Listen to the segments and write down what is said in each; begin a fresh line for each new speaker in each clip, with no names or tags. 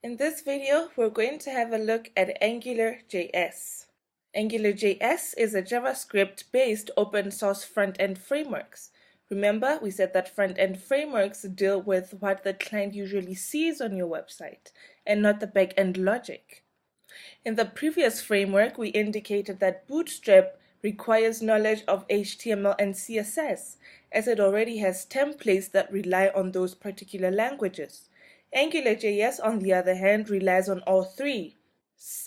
In this video, we're going to have a look at AngularJS. AngularJS is a JavaScript-based open-source front-end frameworks. Remember, we said that front-end frameworks deal with what the client usually sees on your website, and not the back-end logic. In the previous framework, we indicated that Bootstrap requires knowledge of HTML and CSS, as it already has templates that rely on those particular languages. AngularJS, on the other hand, relies on all three: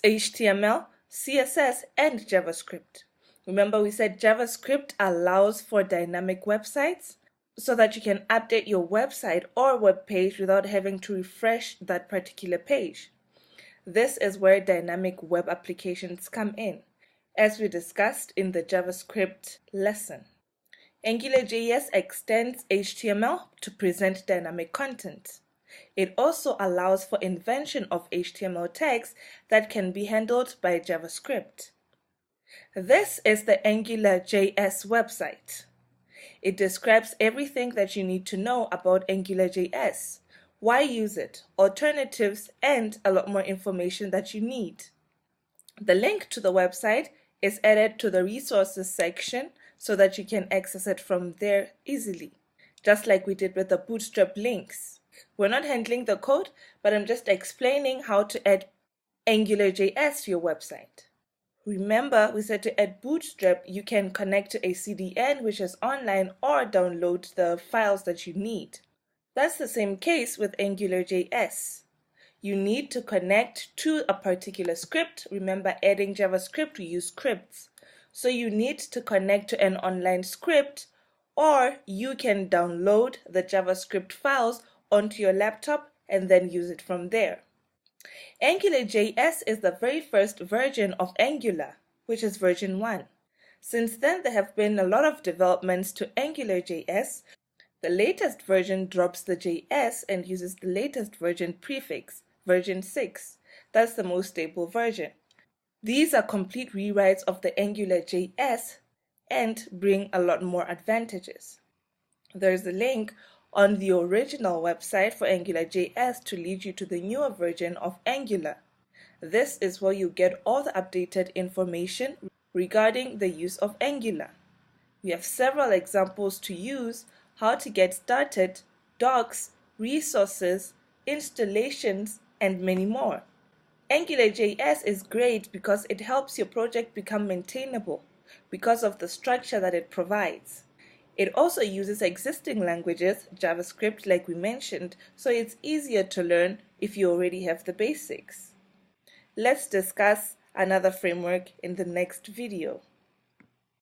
HTML, CSS, and JavaScript. Remember, we said JavaScript allows for dynamic websites so that you can update your website or web page without having to refresh that particular page. This is where dynamic web applications come in, as we discussed in the JavaScript lesson. AngularJS extends HTML to present dynamic content. It also allows for invention of HTML tags that can be handled by JavaScript. This is the AngularJS website. It describes everything that you need to know about AngularJS, why use it, alternatives, and a lot more information that you need. The link to the website is added to the resources section so that you can access it from there easily, just like we did with the Bootstrap links. We're not handling the code, but I'm just explaining how to add AngularJS to your website. Remember, we said to add Bootstrap, you can connect to a CDN, which is online, or download the files that you need. That's the same case with AngularJS. You need to connect to a particular script. Remember, adding JavaScript, we use scripts. So you need to connect to an online script, or you can download the JavaScript files onto your laptop and then use it from there. AngularJS is the very first version of Angular, which is version 1. Since then, there have been a lot of developments to AngularJS. The latest version drops the JS and uses the latest version prefix, version 6. That's the most stable version. These are complete rewrites of the AngularJS and bring a lot more advantages. There's a link on the original website for AngularJS to lead you to the newer version of Angular. This is where you get all the updated information regarding the use of Angular. We have several examples to use, how to get started, docs, resources, installations, and many more. AngularJS is great because it helps your project become maintainable because of the structure that it provides. It also uses existing languages, JavaScript like we mentioned, so it's easier to learn if you already have the basics. Let's discuss another framework in the next video.